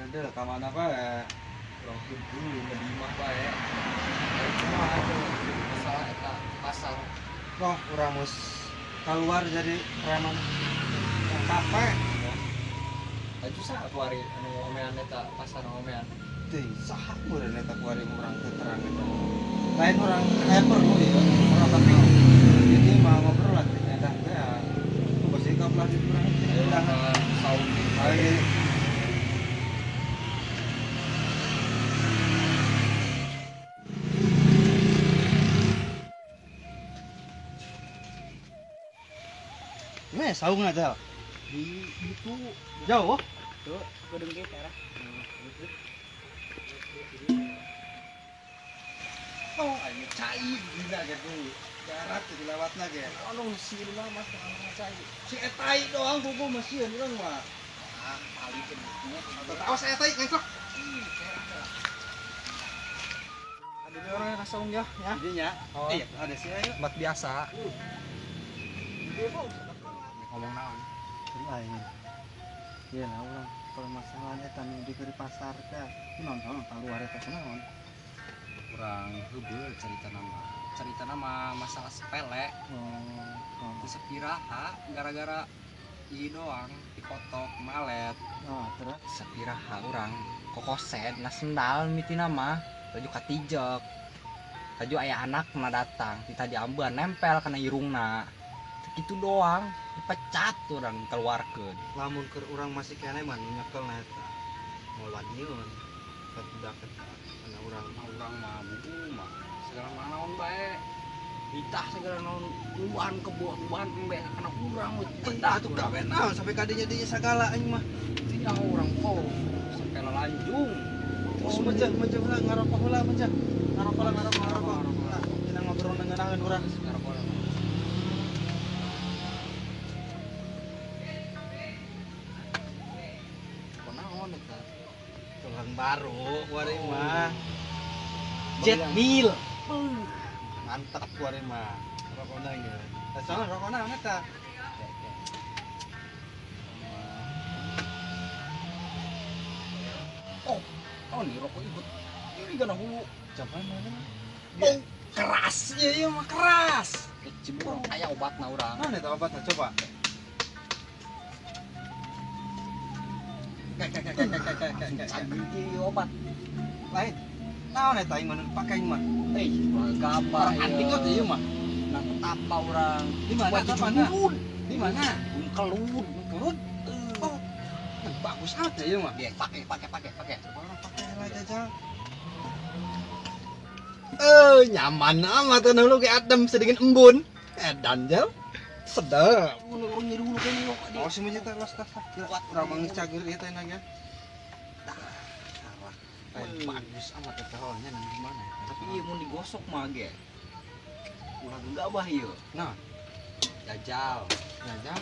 ada ka mana bae. Orang kudu lebih mah bae. Cuma ada masalah eta pasar. Kok urang mus keluar jadi preman yang capek. Aju saha kuari anu omean eta pasar omean. Teuing saha meureun eta kuari urang teu terang eta. Lain urang hyper ku ieu. Urang tapi ini mah ngobrol lah ternyata teh ya. Basi ka pelatih urang Ayo udah saung. ayo. Saung aja. Di itu Jauh. tuh gedung ge teh. Oh, ayo cai gila gitu. Darat jadi lewatna ge. Anu mesin mah mas anu cai. Si etai doang kuku mesin urang mah. Ah, paling ke buku. Tahu saya etai ngengkok. Ada di orang yang saung ya. Jadinya. Oh. Iya, ada sih ayo. Bat biasa. Ngomong naon? Lain. Iya lah urang kalau masalahnya tanu diberi pasar teh. Nonton keluar eta kunaon. Kurang heubeul cerita nama masalah sepele Oh. itu sepiraha gara-gara ieu doang dipotok malet Oh, terus sepiraha urang kokosen na sendal mitina mah taju katijek taju aya anakna datang kita diambeun nempel kana irungna kitu doang dipecat urang dikeluarkeun lamun keur urang masih kene mah nyekel na eta. Moal nyieun. Kebudak eta. Ana urang mah buku mah segala naon bae ditah segala naon uban kebuan embe kana urang we Entah tuh gawe naon sampai kadinya dinya sagala anjing mah. tinggal urang kok sampai lanjung Oh, mejah lah ngarokok heula mejah. Ngarokok. Nah, kita ngobrol ngeunangeun urang. Kunaon eta? Tulang baru kuari mah. Jet Bill. Mantap kuari mah. Rokokna ieu. Tah soalna rokokna naon eta? Oh, nih rokok ikut. Ini gana hulu. Coba mana? Oh, keras. Iya mah keras. Cibur aya obatna urang. Naon eta obatna coba? Cager ieu obat. Lain. Naon eta aing mun pake aing mah? Gabah Antik kok ieu mah. Nang tapa urang. Di mana tapana? Di mana? Kelud. Kelut. Oh. Bagus aja ieu mah. Dia pakai. Orang pakai lah jajal. Nyaman amat anu lu kayak adem sedikit embun. Edan jal. Sedap. Urang nyeri hulu kan yo. Oh si mah teh los tas. Urang mangis cager ieu teh nanya. Bagus amat eta heunya nang di mana? Tapi ieu mun digosok mah ge. Ulah gabah ieu. Nah, Jajal. jajal.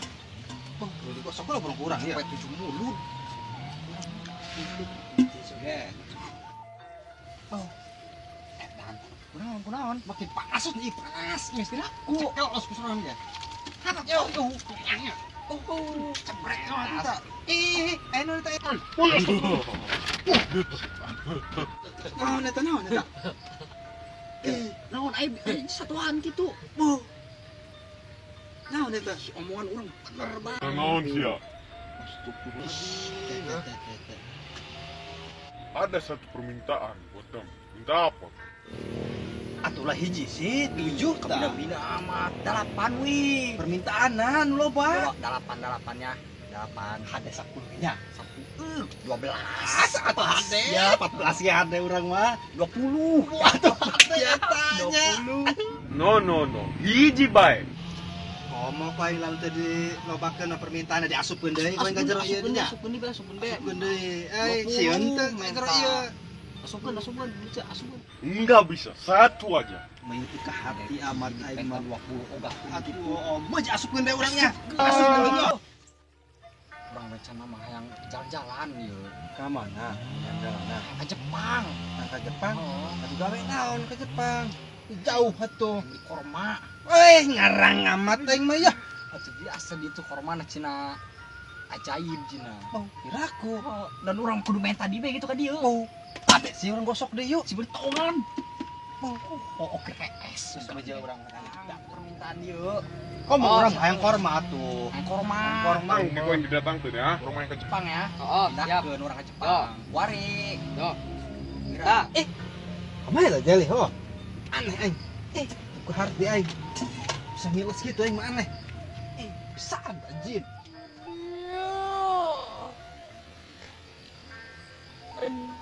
Oh, kalau digosok lah kurang ya. Sampai 7 mulut. Sudah. Oh, Edan. Kunaon? makin panas nih, panas. Mesti laku. Ku. Cekel os kusuran ya. Yo, cebrek sama kita. Eno eta. Naon eta? Naon ai satuan kitu. Naon eta? Omongan urang bener banget. Naon sia? Ada satu permintaan buat kamu. Minta apa? Atulah hiji sih, 7 Bina amat. 8 wih. Permintaanan loba. 8-8-nya. 8. Ada 10-nya. 12. Atuh ade. Ya 14 ya ade urang mah. 20. Atuh ade tanya. 20. No. Hiji bae. Komo pae lalu tadi lobakeun permintaan diasupkeun deui poe ka jero ieu nya. Asupkeun deui. Asupkeun deui. Sieun teh ka jero ieu. Asupkeun. Enggak bisa. Satu aja. Mengikuti ke hati amat aing mah 20 ogah. atuh mah asupkeun deui urangnya. Urang rencana mah hayang jalan-jalan ieu. Ka mana? Jalan-jalan. Ka Jepang. Nang ka Jepang. Oh, Atuh gawe naon ka Jepang? Jauh atuh. di korma. Ngarang amat aing mah ya. Atuh biasa di itu korma na Cina ajaib Cina. Mau kiraku. Dan orang kudu main tadi be gitu kan dia. Mau ada sih orang gosok deh yuk. Si bertongan. Oh oke es. Terus meja orang Enggak permintaan dia. kok mau orang hayang korma tuh. Korma. Korma Mang, ini yang didatang tuh ya, rumah yang ke Jepang. Jepang ya. Oh, Pindah siap. ke orang ke Jepang. Wari. Yo. Kira. Kemana lah jali ho? Aneh aing. Aku harus di aing. Bisa ngilas gitu aing mah aneh. Bisa ada jin.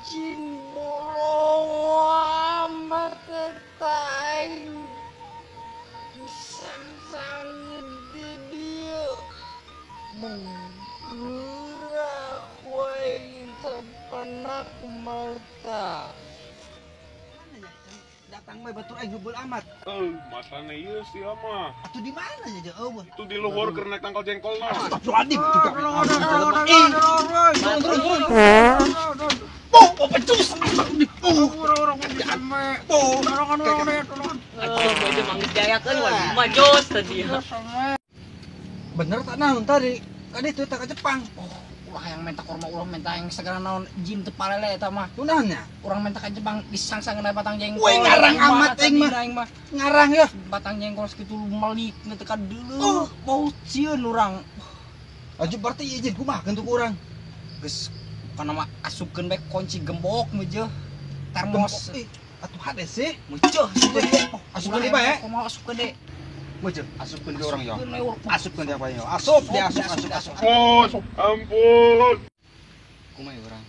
Jin bolong amat ketain. Sang-sang di dia. Menggerak wae sepenak mata. Datang bae batur aing hubul amat. Matanya iya sih ama. Atuh di mana ya eueuh? Itu di luhur keur naik tangkal jengkol no. Astagfirullahaladzim juga. Baju manggis jayakeun mah jos tadi. Bener tak naon tadi? Tadi itu tak ke Jepang. Ulah yang minta korma ulah minta yang segala naon jin teu palele eta mah. Tunahnya Urang minta ka Jepang disangsangeun batang jengkol. Woi, ngarang amat aing mah. Ngarang ya. Batang jengkol segitu melik teu ka deuleuh. Bau cieun urang. Aju berarti izin kumaha untuk urang. Geus kana mah asupkeun bae kunci gembok meuj termos. Atuh hade sih. Meuj Asupkeun di bae. Kumaha asupkeun de. Meuj asupkeun ke urang yo. Asupkeun Asupkeun dia bae yo. Asup dia asup. Ampun. Kumaha urang?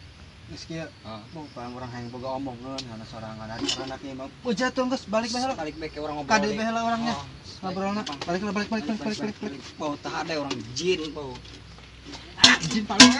Geus kieu. Heeh. Mau bang urang hayang boga omongeun kana sorangan anak ieu mah. Meuj atuh geus balik bae heula. Balik bae ke urang ngobrol. Kade bae heula orangnya. Ngobrolna. Balik. Bau tah ada orang jin bau. Izin paling